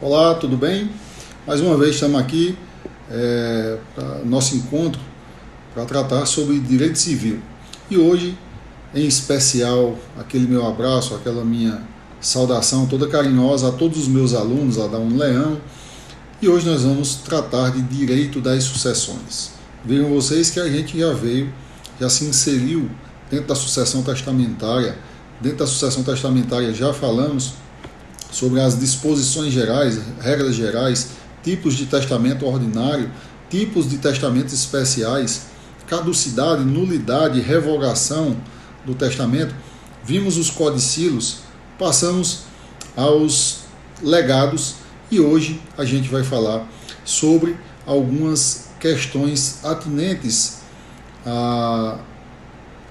Olá, tudo bem? Mais uma vez estamos aqui para nosso encontro para tratar sobre direito civil. E hoje, em especial, aquele meu abraço, aquela minha saudação toda carinhosa a todos os meus alunos lá da Unileão. E hoje nós vamos tratar de direito das sucessões. Vejam vocês que a gente já se inseriu dentro da sucessão testamentária. Dentro da sucessão testamentária já falamos sobre as disposições gerais, regras gerais, tipos de testamento ordinário, tipos de testamentos especiais, caducidade, nulidade, revogação do testamento. Vimos os codicílios, passamos aos legados e hoje a gente vai falar sobre algumas questões atinentes a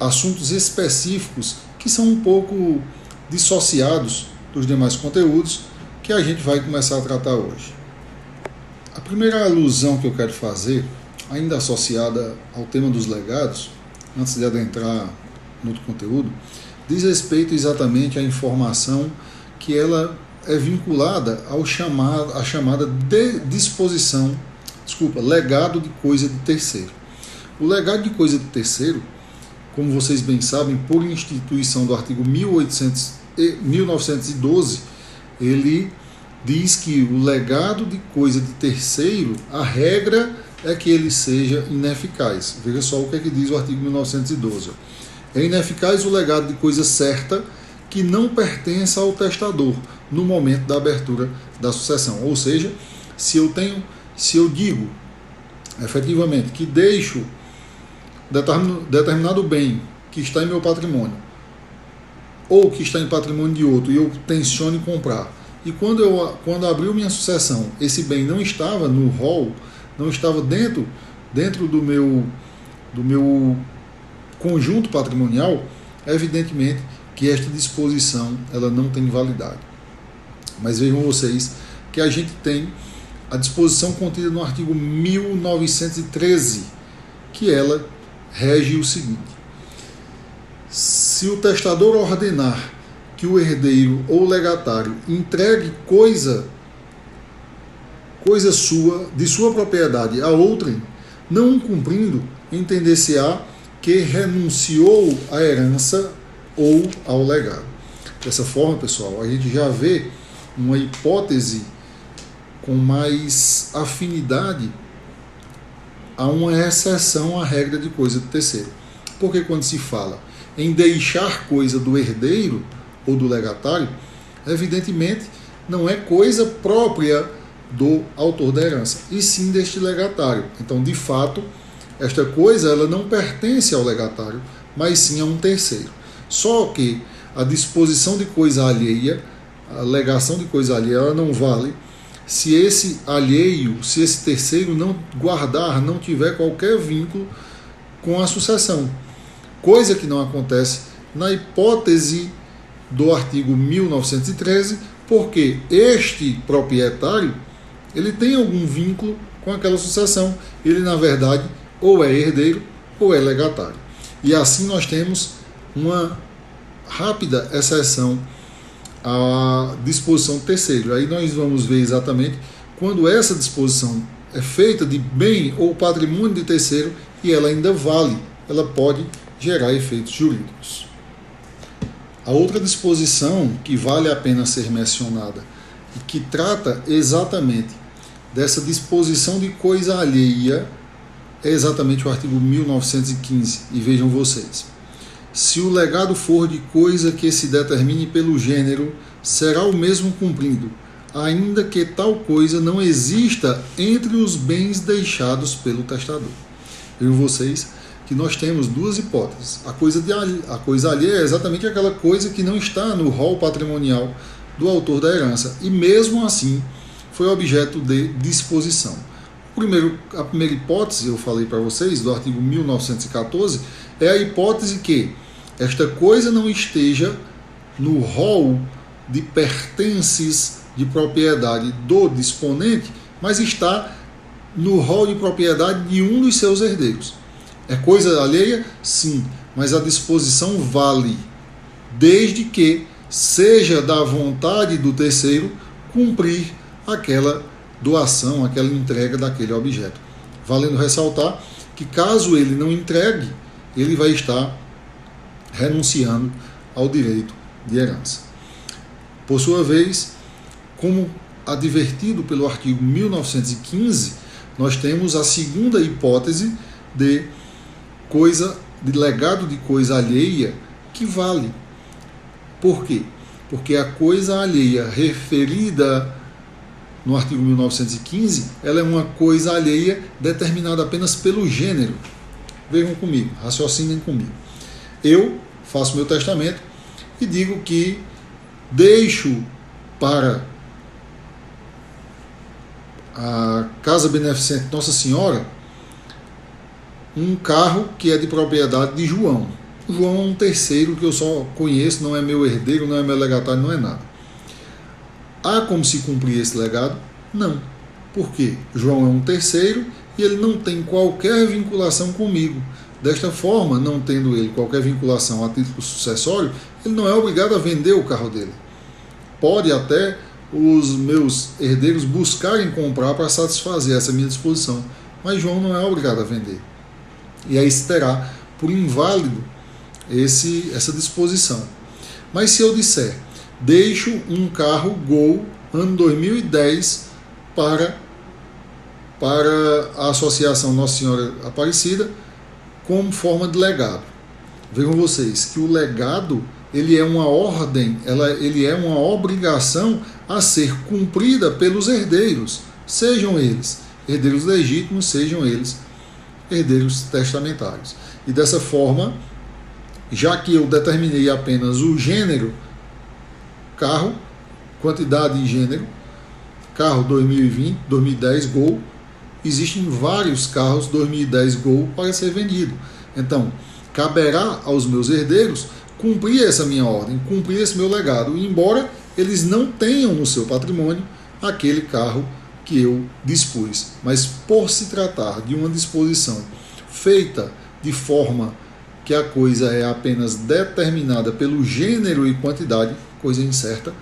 assuntos específicos que são um pouco dissociados dos demais conteúdos que a gente vai começar a tratar hoje. A primeira alusão que eu quero fazer, ainda associada ao tema dos legados, antes de adentrar no outro conteúdo, diz respeito exatamente à informação que ela é vinculada à chamada legado de coisa de terceiro. O legado de coisa de terceiro, como vocês bem sabem, por instituição do artigo 1912, ele diz que o legado de coisa de terceiro, a regra é que ele seja ineficaz. Veja só o que é que diz o artigo 1912. É ineficaz o legado de coisa certa que não pertença ao testador no momento da abertura da sucessão. Ou seja, se eu digo efetivamente que deixo determinado bem que está em meu patrimônio ou que está em patrimônio de outro e eu tenciono comprar, e quando abriu minha sucessão, esse bem não estava no rol, não estava dentro do meu conjunto patrimonial, evidentemente que esta disposição ela não tem validade. Mas vejam vocês que a gente tem a disposição contida no artigo 1913, que ela rege o seguinte: se o testador ordenar que o herdeiro ou legatário entregue coisa sua, de sua propriedade a outrem, não cumprindo, entender-se-á que renunciou à herança ou ao legado. Dessa forma, pessoal, a gente já vê uma hipótese com mais afinidade a uma exceção à regra de coisa de terceiro. Porque quando se fala em deixar coisa do herdeiro ou do legatário, evidentemente não é coisa própria do autor da herança, e sim deste legatário. Então, de fato, esta coisa ela não pertence ao legatário, mas sim a um terceiro. Só que a disposição de coisa alheia, a legação de coisa alheia, ela não vale se esse alheio, se esse terceiro não tiver qualquer vínculo com a sucessão. Coisa que não acontece na hipótese do artigo 1913, porque este proprietário ele tem algum vínculo com aquela sucessão. Ele, na verdade, ou é herdeiro ou é legatário. E assim nós temos uma rápida exceção à disposição do terceiro. Aí nós vamos ver exatamente quando essa disposição é feita de bem ou patrimônio de terceiro e ela ainda vale, ela pode gerar efeitos jurídicos. A outra disposição que vale a pena ser mencionada e que trata exatamente dessa disposição de coisa alheia é exatamente o artigo 1915. E vejam vocês: se o legado for de coisa que se determine pelo gênero, será o mesmo cumprido, ainda que tal coisa não exista entre os bens deixados pelo testador. Vejam vocês que nós temos duas hipóteses. A coisa alheia é exatamente aquela coisa que não está no rol patrimonial do autor da herança, e mesmo assim foi objeto de disposição. A primeira hipótese, eu falei para vocês, do artigo 1914, é a hipótese que esta coisa não esteja no rol de pertences de propriedade do disponente, mas está no rol de propriedade de um dos seus herdeiros. É coisa alheia? Sim, mas a disposição vale, desde que seja da vontade do terceiro cumprir aquela doação, aquela entrega daquele objeto. Valendo ressaltar que caso ele não entregue, ele vai estar renunciando ao direito de herança. Por sua vez, como advertido pelo artigo 1915, nós temos a segunda hipótese de legado de coisa alheia que vale. Por quê? Porque a coisa alheia referida no artigo 1915, ela é uma coisa alheia determinada apenas pelo gênero. Vejam comigo, raciocinem comigo. Eu faço meu testamento e digo que deixo para a Casa Beneficente Nossa Senhora um carro que é de propriedade de João. O João é um terceiro que eu só conheço, não é meu herdeiro, não é meu legatário, não é nada. Há como se cumprir esse legado? Não. Por quê? João é um terceiro e ele não tem qualquer vinculação comigo. Desta forma, não tendo ele qualquer vinculação a título sucessório, ele não é obrigado a vender o carro dele. Pode até os meus herdeiros buscarem comprar para satisfazer essa minha disposição, mas João não é obrigado a vender. E aí se terá por inválido essa disposição. Mas se eu disser, deixo um carro Gol ano 2010 para a Associação Nossa Senhora Aparecida como forma de legado. Vejam vocês que o legado ele é uma ordem, ele é uma obrigação a ser cumprida pelos herdeiros, sejam eles herdeiros legítimos, sejam eles herdeiros testamentários. E dessa forma, já que eu determinei apenas o gênero carro, quantidade e gênero, carro 2020, 2010 Gol, existem vários carros 2010 Gol para ser vendido. Então, caberá aos meus herdeiros cumprir essa minha ordem, cumprir esse meu legado, embora eles não tenham no seu patrimônio aquele carro que eu dispus. Mas por se tratar de uma disposição feita de forma que a coisa é apenas determinada pelo gênero e quantidade, coisa incerta,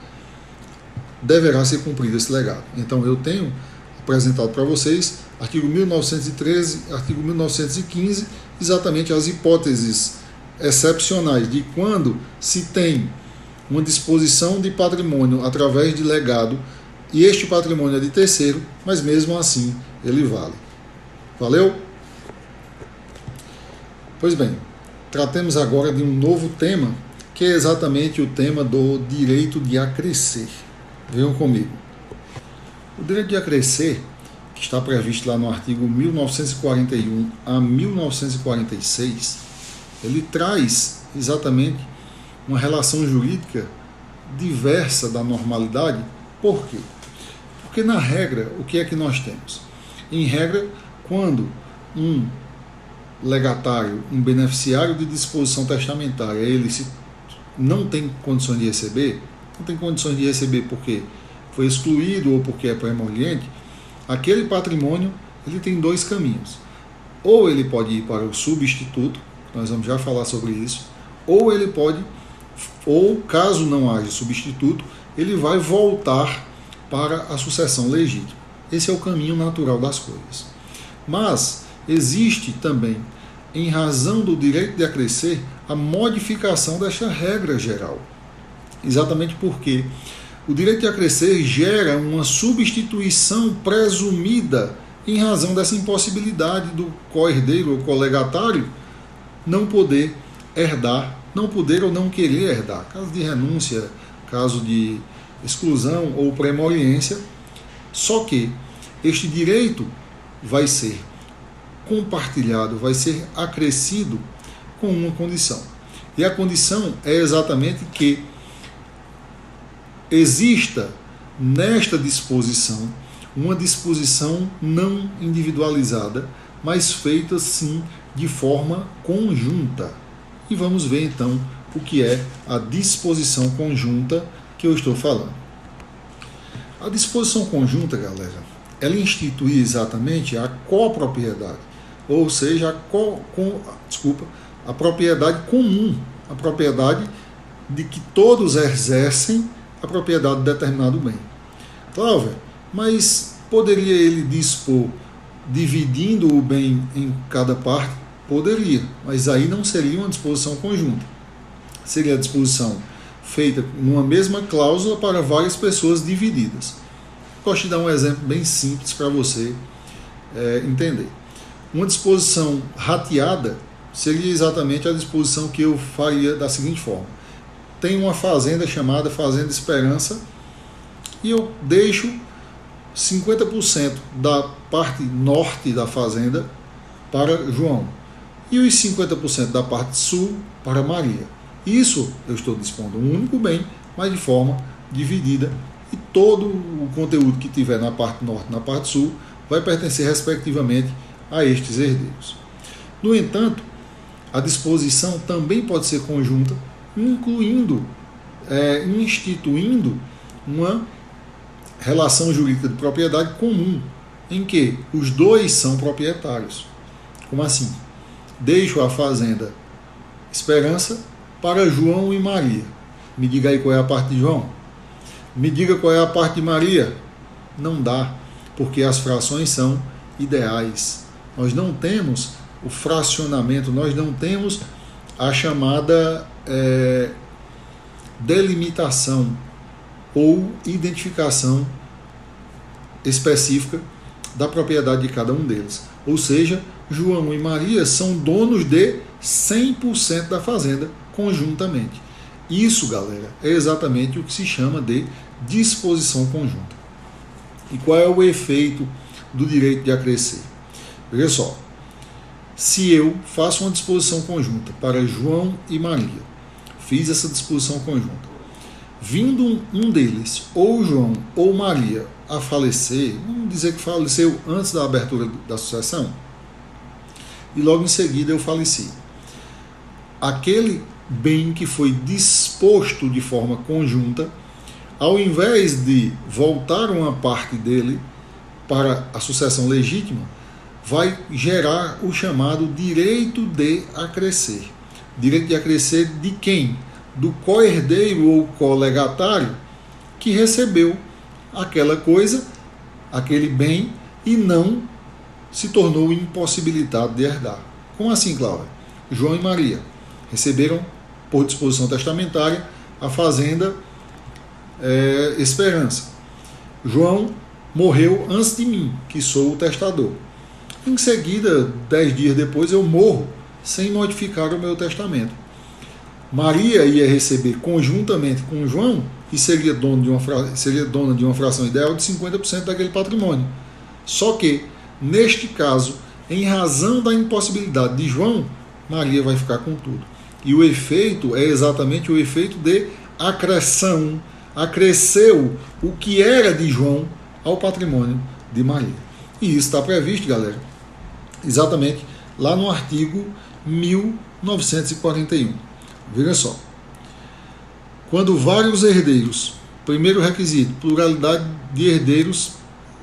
deverá ser cumprido esse legado. Então eu tenho apresentado para vocês artigo 1913, artigo 1915, exatamente as hipóteses excepcionais de quando se tem uma disposição de patrimônio através de legado e este patrimônio é de terceiro, mas mesmo assim ele vale. Valeu? Pois bem, tratemos agora de um novo tema, que é exatamente o tema do direito de acrescer. Venham comigo. O direito de acrescer, que está previsto lá no artigo 1941 a 1946, ele traz exatamente uma relação jurídica diversa da normalidade. Por quê? Porque na regra, o que é que nós temos? Em regra, quando um legatário, um beneficiário de disposição testamentária, ele não tem condições de receber, não tem condições de receber porque foi excluído ou porque é pré-emoluente, aquele patrimônio ele tem dois caminhos. Ou ele pode ir para o substituto, nós vamos já falar sobre isso, ou ele pode, ou caso não haja substituto, ele vai voltar para a sucessão legítima. Esse é o caminho natural das coisas. Mas existe também, em razão do direito de acrescer, a modificação desta regra geral. Exatamente porque o direito de acrescer gera uma substituição presumida em razão dessa impossibilidade do co-herdeiro ou colegatário não poder herdar, não poder ou não querer herdar. Caso de renúncia, caso de exclusão ou premoriência. Só que este direito vai ser compartilhado, vai ser acrescido com uma condição. E a condição é exatamente que exista nesta disposição uma disposição não individualizada, mas feita sim de forma conjunta. E vamos ver então o que é a disposição conjunta que eu estou falando. A disposição conjunta, galera, ela institui exatamente a copropriedade, ou seja, a propriedade comum, a propriedade de que todos exercem a propriedade de determinado bem. Cláudio, Mas poderia ele dispor dividindo o bem em cada parte? Poderia, mas aí não seria uma disposição conjunta. Seria a disposição feita numa mesma cláusula para várias pessoas divididas. Gosto de dar um exemplo bem simples para você entender. Uma disposição rateada seria exatamente a disposição que eu faria da seguinte forma. Tem uma fazenda chamada Fazenda Esperança e eu deixo 50% da parte norte da fazenda para João e os 50% da parte sul para Maria. Isso eu estou dispondo um único bem, mas de forma dividida, e todo o conteúdo que tiver na parte norte e na parte sul vai pertencer respectivamente a estes herdeiros. No entanto, a disposição também pode ser conjunta, instituindo uma relação jurídica de propriedade comum, em que os dois são proprietários. Como assim? Deixo a fazenda Esperança para João e Maria. Me diga aí qual é a parte de João. Me diga qual é a parte de Maria. Não dá, porque as frações são ideais. Nós não temos o fracionamento, nós não temos a chamada delimitação ou identificação específica da propriedade de cada um deles. Ou seja, João e Maria são donos de 100% da fazenda conjuntamente. Isso, galera, é exatamente o que se chama de disposição conjunta. E qual é o efeito do direito de acrescer? Veja só, se eu faço uma disposição conjunta para João e Maria, fiz essa disposição conjunta, vindo um deles, ou João ou Maria, a falecer, vamos dizer que faleceu antes da abertura da sucessão, e logo em seguida eu faleci. Aquele bem que foi disposto de forma conjunta, ao invés de voltar uma parte dele para a sucessão legítima, vai gerar o chamado direito de acrescer. Direito de acrescer de quem? Do co-herdeiro ou colegatário que recebeu aquela coisa, aquele bem, e não se tornou impossibilitado de herdar. Como assim, Cláudia? João e Maria receberam, por disposição testamentária, a fazenda Esperança. João morreu antes de mim, que sou o testador. Em seguida, 10 dias depois, eu morro sem modificar o meu testamento. Maria ia receber conjuntamente com João e seria dona de uma fração ideal de 50% daquele patrimônio. Só que, neste caso, em razão da impossibilidade de João, Maria vai ficar com tudo. E o efeito é exatamente o efeito de acreção. Acresceu o que era de João ao patrimônio de Maria. E isso está previsto, galera, exatamente lá no artigo 1941. Veja só. Quando vários herdeiros, primeiro requisito, pluralidade de herdeiros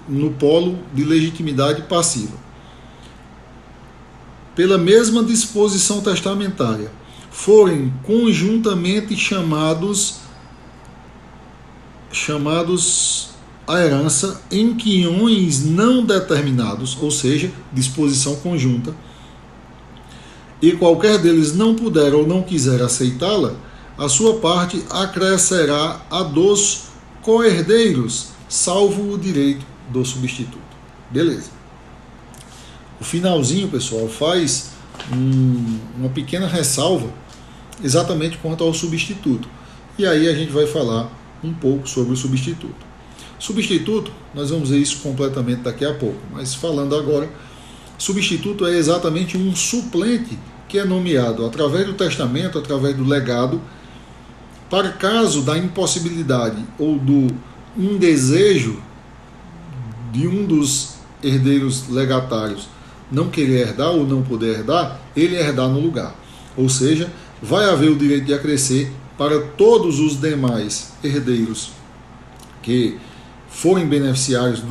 no polo de legitimidade passiva, pela mesma disposição testamentária, forem conjuntamente chamados a herança em quiões não determinados, ou seja, disposição conjunta, e qualquer deles não puder ou não quiser aceitá-la, a sua parte acrescerá a dos co-herdeiros, salvo o direito do substituto. Beleza. O finalzinho, pessoal, faz uma pequena ressalva exatamente quanto ao substituto. E aí a gente vai falar um pouco sobre o substituto. Substituto, nós vamos ver isso completamente daqui a pouco, mas falando agora, substituto é exatamente um suplente que é nomeado através do testamento, através do legado, para caso da impossibilidade ou do indesejo de um dos herdeiros legatários não querer herdar ou não poder herdar, ele herdar no lugar. Ou seja, vai haver o direito de acrescer para todos os demais herdeiros que forem beneficiários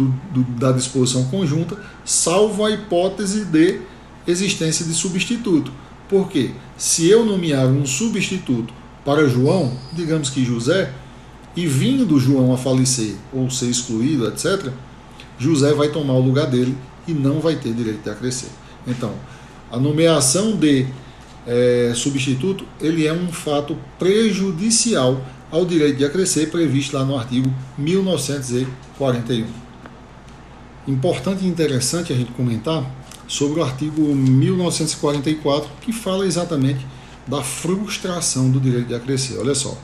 da disposição conjunta, salvo a hipótese de existência de substituto. Porque se eu nomear um substituto para João, digamos que José, e vindo João a falecer ou ser excluído, etc., José vai tomar o lugar dele e não vai ter direito de acrescer. Então, a nomeação de substituto, ele é um fato prejudicial ao direito de acrescer previsto lá no artigo 1941. Importante e interessante a gente comentar sobre o artigo 1944, que fala exatamente da frustração do direito de acrescer. Olha só,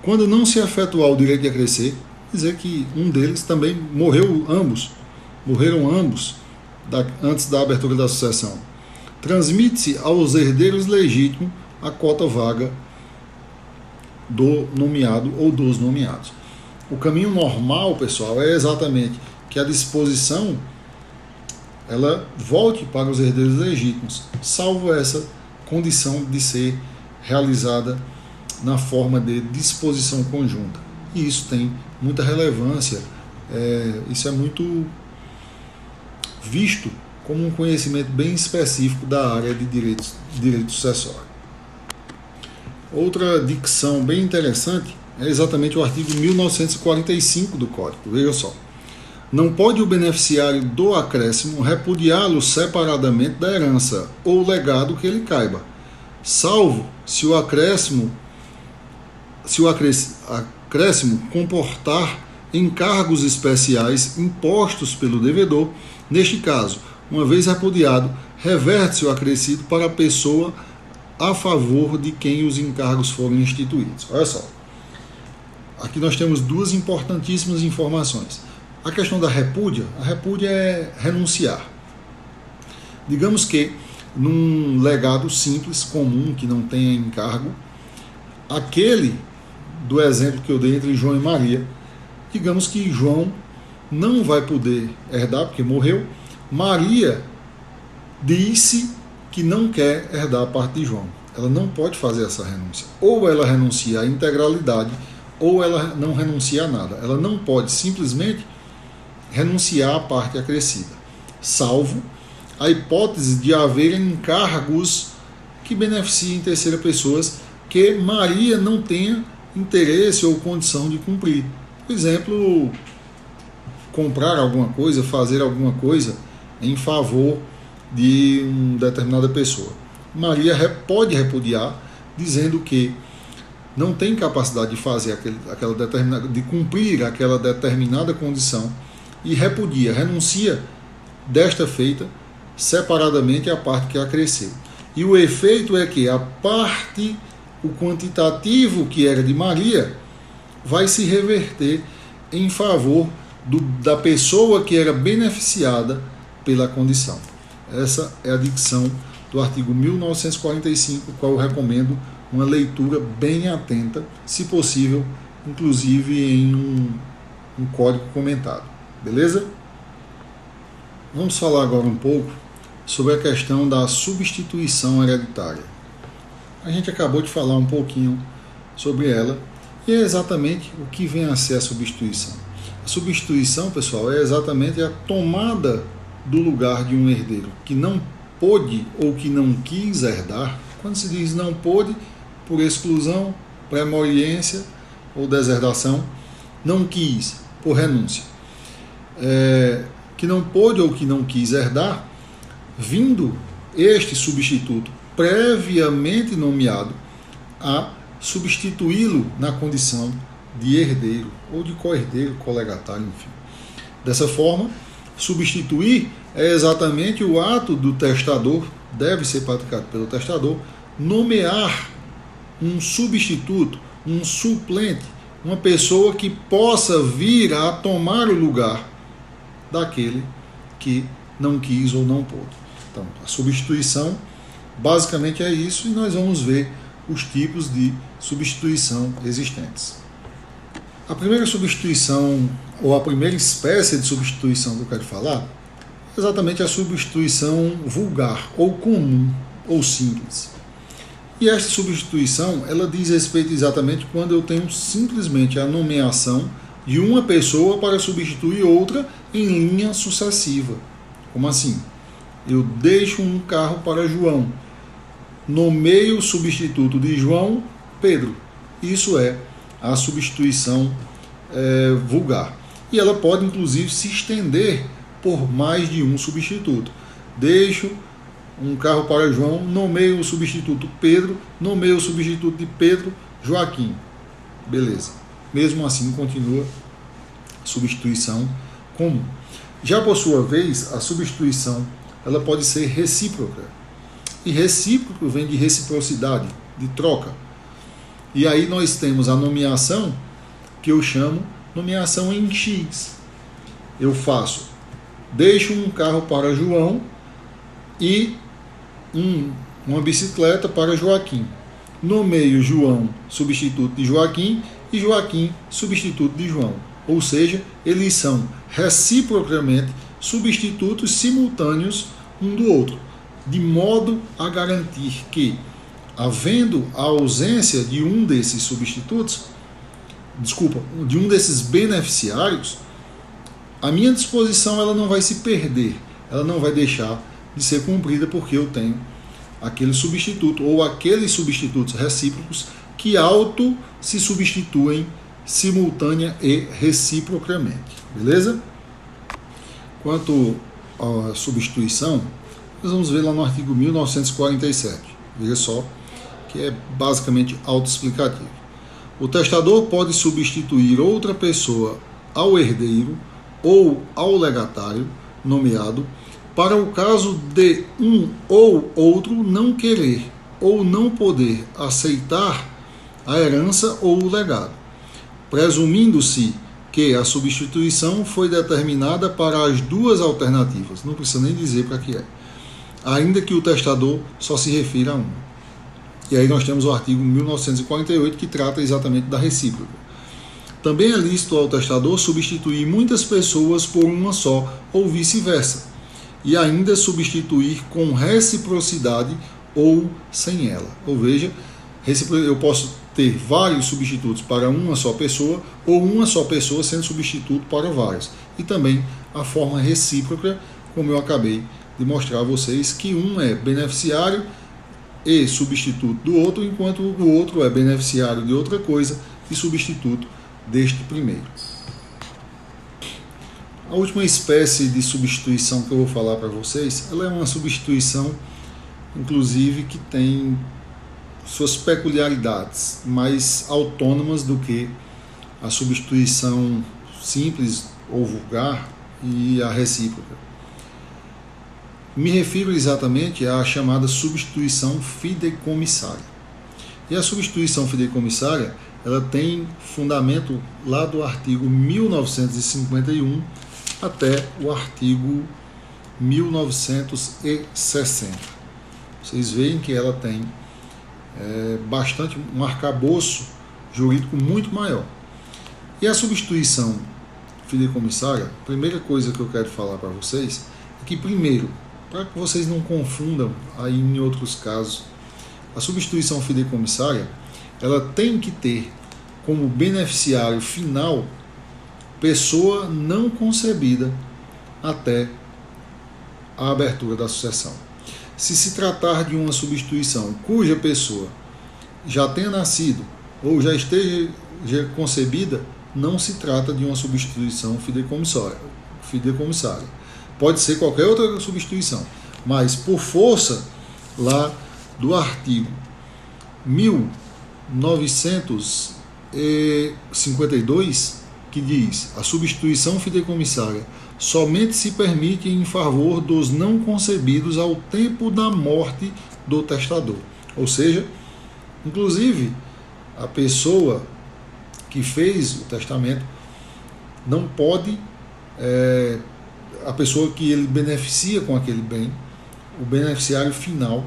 quando não se efetuar o direito de acrescer, dizer que um deles também morreram ambos antes da abertura da sucessão. Transmite-se aos herdeiros legítimos a cota vaga do nomeado ou dos nomeados. O caminho normal, pessoal, é exatamente que a disposição ela volte para os herdeiros legítimos, salvo essa condição de ser realizada na forma de disposição conjunta. E isso tem muita relevância, isso é muito visto como um conhecimento bem específico da área de direito sucessório. Outra dicção bem interessante é exatamente o artigo 1945 do Código. Veja só. Não pode o beneficiário do acréscimo repudiá-lo separadamente da herança ou legado que lhe caiba, salvo se o acréscimo comportar encargos especiais impostos pelo devedor. Neste caso, uma vez repudiado, reverte-se o acrescido para a pessoa a favor de quem os encargos foram instituídos. Olha só, aqui nós temos duas importantíssimas informações. A questão da repúdia, a repúdia é renunciar. Digamos que num legado simples, comum, que não tenha encargo, aquele do exemplo que eu dei entre João e Maria, digamos que João não vai poder herdar porque morreu, Maria disse que não quer herdar a parte de João. Ela não pode fazer essa renúncia. Ou ela renuncia à integralidade, ou ela não renuncia a nada. Ela não pode simplesmente renunciar à parte acrescida, salvo a hipótese de haver encargos que beneficiem terceiras pessoas que Maria não tenha interesse ou condição de cumprir. Por exemplo, comprar alguma coisa, fazer alguma coisa em favor de uma determinada pessoa. Maria pode repudiar, dizendo que não tem capacidade de fazer de cumprir aquela determinada condição, e repudia, renuncia desta feita separadamente a parte que acresceu. E o efeito é que a parte, o quantitativo que era de Maria, vai se reverter em favor da pessoa que era beneficiada pela condição. Essa é a dicção do artigo 1945, qual eu recomendo uma leitura bem atenta, se possível, inclusive em um código comentado. Beleza? Vamos falar agora um pouco sobre a questão da substituição hereditária. A gente acabou de falar um pouquinho sobre ela, e é exatamente o que vem a ser a substituição. A substituição, pessoal, é exatamente a tomada do lugar de um herdeiro que não pôde ou que não quis herdar. Quando se diz não pôde, por exclusão, premoriência ou deserdação, não quis, por renúncia. Que não pôde ou que não quis herdar, vindo este substituto previamente nomeado a substituí-lo na condição de herdeiro ou de co-herdeiro, colegatário, enfim. Dessa forma, substituir é exatamente o ato do testador, deve ser praticado pelo testador, nomear um substituto, um suplente, uma pessoa que possa vir a tomar o lugar daquele que não quis ou não pôde. Então, a substituição basicamente é isso, e nós vamos ver os tipos de substituição existentes. A primeira substituição, ou a primeira espécie de substituição que eu quero falar, é exatamente a substituição vulgar, ou comum, ou simples. E esta substituição, ela diz respeito exatamente quando eu tenho simplesmente a nomeação de uma pessoa para substituir outra em linha sucessiva. Como assim? Eu deixo um carro para João, nomeio o substituto de João, Pedro. Isso é a substituição vulgar. E ela pode, inclusive, se estender por mais de um substituto. Deixo um carro para João, nomeio o substituto Pedro, nomeio o substituto de Pedro, Joaquim. Beleza. Mesmo assim, continua a substituição comum. Já por sua vez, a substituição ela pode ser recíproca. E recíproco vem de reciprocidade, de troca. E aí nós temos a nomeação, que eu chamo nomeação em X. Eu deixo um carro para João e uma bicicleta para Joaquim. Nomeio João substituto de Joaquim e Joaquim substituto de João. Ou seja, eles são reciprocamente substitutos simultâneos um do outro, de modo a garantir que, havendo a ausência de um desses substitutos, de um desses beneficiários, a minha disposição ela não vai se perder, ela não vai deixar de ser cumprida porque eu tenho aquele substituto ou aqueles substitutos recíprocos que se substituem simultânea e reciprocamente. Beleza? Quanto à substituição, nós vamos ver lá no artigo 1947. Veja só, que é basicamente autoexplicativo. O testador pode substituir outra pessoa ao herdeiro ou ao legatário nomeado para o caso de um ou outro não querer ou não poder aceitar a herança ou o legado, presumindo-se que a substituição foi determinada para as duas alternativas, não precisa nem dizer para que é, ainda que o testador só se refira a uma. E aí nós temos o artigo 1948 que trata exatamente da recíproca. Também é lícito ao testador substituir muitas pessoas por uma só ou vice-versa, e ainda substituir com reciprocidade ou sem ela. Ou veja, eu posso ter vários substitutos para uma só pessoa ou uma só pessoa sendo substituto para vários. E também a forma recíproca, como eu acabei de mostrar a vocês, que um é beneficiário e substituto do outro, enquanto o outro é beneficiário de outra coisa e substituto deste primeiro. A última espécie de substituição que eu vou falar para vocês, ela é uma substituição, inclusive, que tem suas peculiaridades, mais autônomas do que a substituição simples ou vulgar e a recíproca. Me refiro exatamente à chamada substituição fideicomissária. E a substituição fideicomissária, ela tem fundamento lá do artigo 1951 até o artigo 1960. Vocês veem que ela tem um arcabouço jurídico muito maior. E a substituição fideicomissária, a primeira coisa que eu quero falar para vocês é que, primeiro, para que vocês não confundam aí em outros casos, a substituição fideicomissária, ela tem que ter como beneficiário final pessoa não concebida até a abertura da sucessão. Se tratar de uma substituição cuja pessoa já tenha nascido ou já esteja concebida, não se trata de uma substituição fideicomissária. Pode ser qualquer outra substituição, mas por força lá do artigo 1952, que diz: a substituição fideicomissária somente se permite em favor dos não concebidos ao tempo da morte do testador. Ou seja, inclusive, a pessoa que fez o testamento não pode, a pessoa que ele beneficia com aquele bem, o beneficiário final,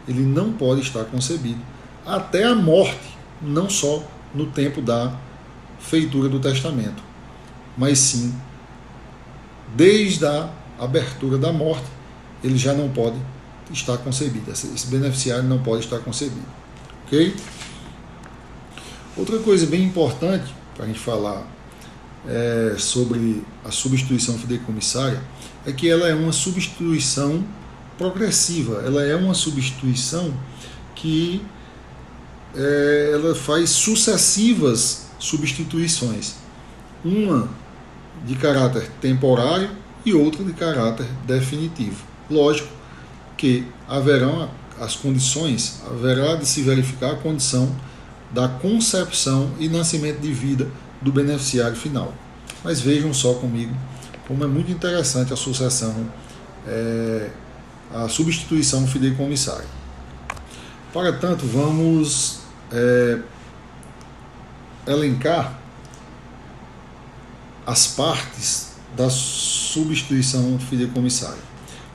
ele não pode estar concebido até a morte, não só no tempo da feitura do testamento, mas sim desde a abertura da morte, ele já não pode estar concebido, esse beneficiário não pode estar concebido. Ok? Outra coisa bem importante para a gente falar sobre a substituição fideicomissária é que ela é uma substituição progressiva, ela é uma substituição que ela faz sucessivas substituições. uma de caráter temporário e outra de caráter definitivo. Lógico que haverão as condições, haverá de se verificar a condição da concepção e nascimento de vida do beneficiário final. Mas vejam só comigo como é muito interessante a sucessão, a substituição fideicomissária. Para tanto, vamos elencar as partes da substituição fideicomissária.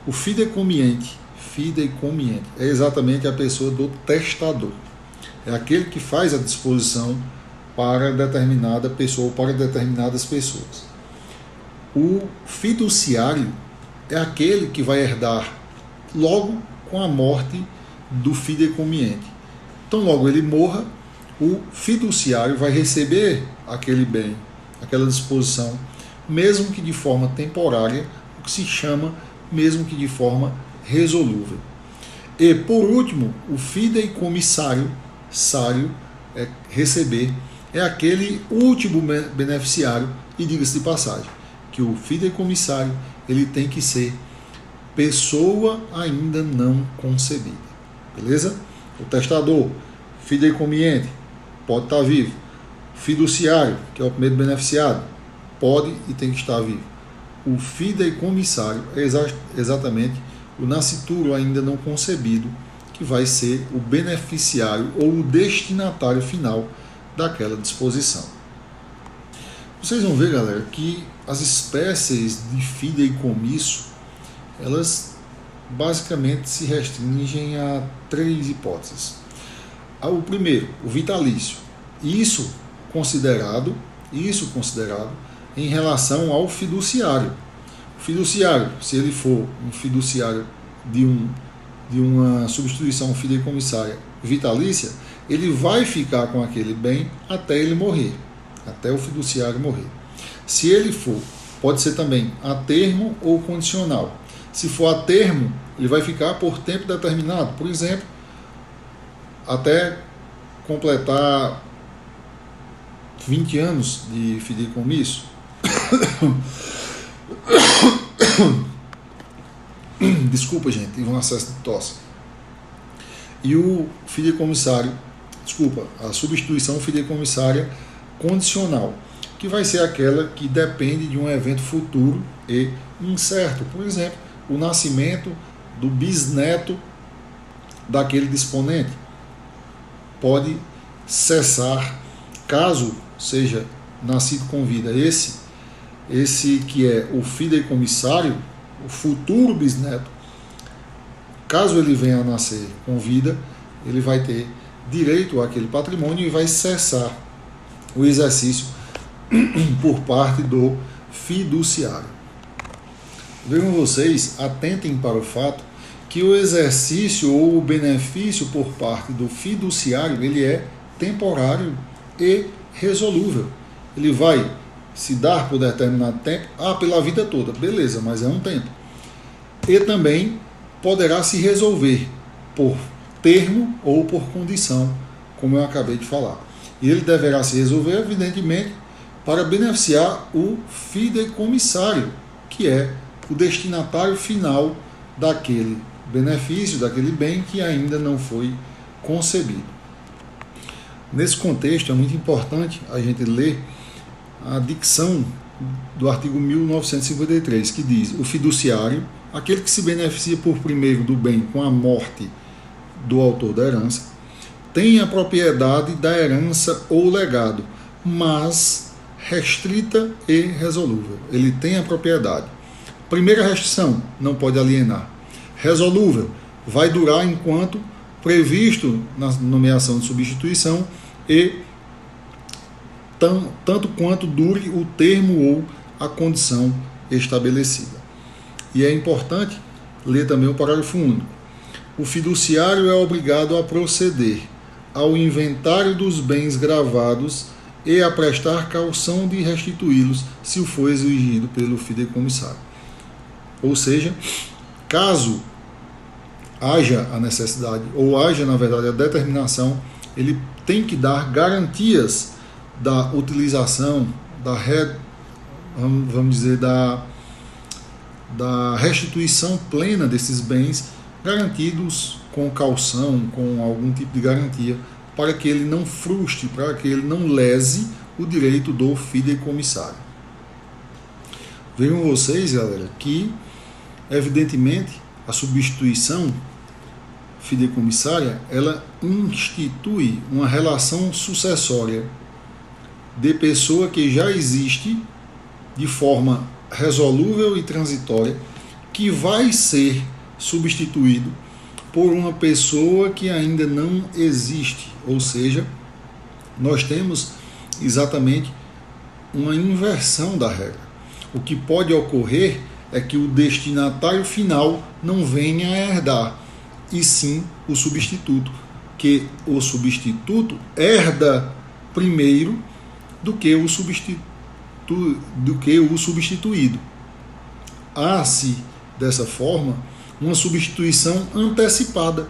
O fideicomiente é exatamente a pessoa do testador. É aquele que faz a disposição para determinada pessoa ou para determinadas pessoas. O fiduciário é aquele que vai herdar logo com a morte do fideicomiente. Então, logo ele morra, o fiduciário vai receber aquele bem, aquela disposição, mesmo que de forma temporária, o que se chama mesmo que de forma resolúvel. E, por último, o fideicomissário receber é aquele último beneficiário, e diga-se de passagem, que o fideicomissário ele tem que ser pessoa ainda não concebida. Beleza? O testador, fideicomiente, pode estar vivo. Fiduciário, que é o primeiro beneficiado, pode e tem que estar vivo. O fideicomissário é exatamente o nascituro ainda não concebido, que vai ser o beneficiário ou o destinatário final daquela disposição. Vocês vão ver, galera, que as espécies de fideicomisso, elas basicamente se restringem a 3 hipóteses. O primeiro, o vitalício. Isso considerado em relação ao fiduciário. O fiduciário, se ele for um fiduciário de uma substituição fideicomissária vitalícia, ele vai ficar com aquele bem até ele morrer, até o fiduciário morrer. Se ele for, pode ser também a termo ou condicional. Se for a termo, ele vai ficar por tempo determinado, por exemplo, até completar 20 anos de fideicomisso. Desculpa, gente, tive um acesso de tosse. E o fideicomissário, a substituição fideicomissária condicional, que vai ser aquela que depende de um evento futuro e incerto. Por exemplo, o nascimento do bisneto daquele disponente pode cessar, caso seja nascido com vida esse que é o fideicomissário, o futuro bisneto, caso ele venha a nascer com vida, ele vai ter direito àquele patrimônio e vai cessar o exercício por parte do fiduciário. Vejam vocês, atentem para o fato que o exercício ou o benefício por parte do fiduciário, ele é temporário e resolúvel. Ele vai se dar por determinado tempo, pela vida toda, beleza, mas é um tempo. E também poderá se resolver por termo ou por condição, como eu acabei de falar. E ele deverá se resolver, evidentemente, para beneficiar o fideicomissário, que é o destinatário final daquele benefício, daquele bem que ainda não foi concebido. Nesse contexto, é muito importante a gente ler a dicção do artigo 1953, que diz: o fiduciário, aquele que se beneficia por primeiro do bem com a morte do autor da herança, tem a propriedade da herança ou legado, mas restrita e resolúvel. Ele tem a propriedade. Primeira restrição, não pode alienar. Resolúvel, vai durar enquanto previsto na nomeação de substituição e tanto quanto dure o termo ou a condição estabelecida. E é importante ler também o parágrafo único. O fiduciário é obrigado a proceder ao inventário dos bens gravados e a prestar caução de restituí-los, se o for exigido pelo fideicomissário. Ou seja, caso haja a necessidade, ou haja, na verdade, a determinação, ele tem que dar garantias da utilização vamos dizer, da restituição plena desses bens garantidos com caução, com algum tipo de garantia, para que ele não frustre, para que ele não lese o direito do fideicomissário. Vejam vocês, galera, que evidentemente a substituição fideicomissária, ela institui uma relação sucessória de pessoa que já existe de forma resolúvel e transitória, que vai ser substituído por uma pessoa que ainda não existe. Ou seja, nós temos exatamente uma inversão da regra. O que pode ocorrer é que o destinatário final não venha a herdar, e sim o substituto, que o substituto herda primeiro do que o substituído. Há-se, dessa forma, uma substituição antecipada.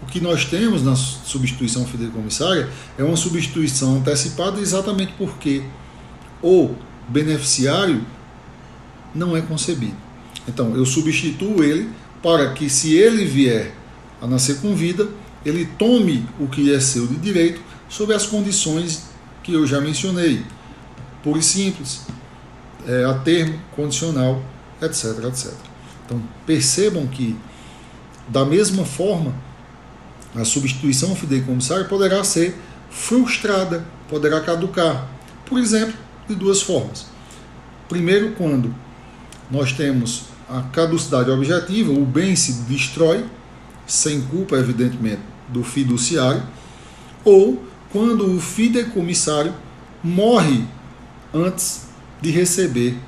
O que nós temos na substituição fideicomissária é uma substituição antecipada exatamente porque o beneficiário não é concebido. Então, eu substituo ele para que, se ele vier a nascer com vida, ele tome o que é seu de direito sob as condições que eu já mencionei. Puro e simples, a termo, condicional, etc, etc. Então, percebam que, da mesma forma, a substituição fideicomissária poderá ser frustrada, poderá caducar. Por exemplo, de duas formas. Primeiro, quando nós temos a caducidade objetiva, o bem se destrói, sem culpa, evidentemente, do fiduciário, ou quando o fideicomissário morre antes de receber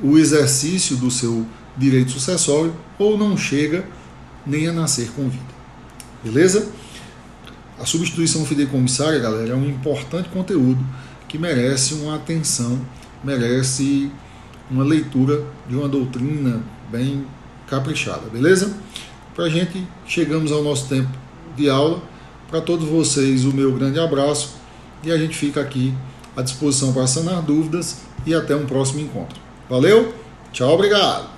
o exercício do seu direito sucessório, ou não chega nem a nascer com vida. Beleza? A substituição fideicomissária, galera, é um importante conteúdo que merece uma atenção, merece uma leitura de uma doutrina bem caprichada, beleza? Para a gente, chegamos ao nosso tempo de aula. Para todos vocês, o meu grande abraço, e a gente fica aqui à disposição para sanar dúvidas, e até um próximo encontro. Valeu, tchau, obrigado!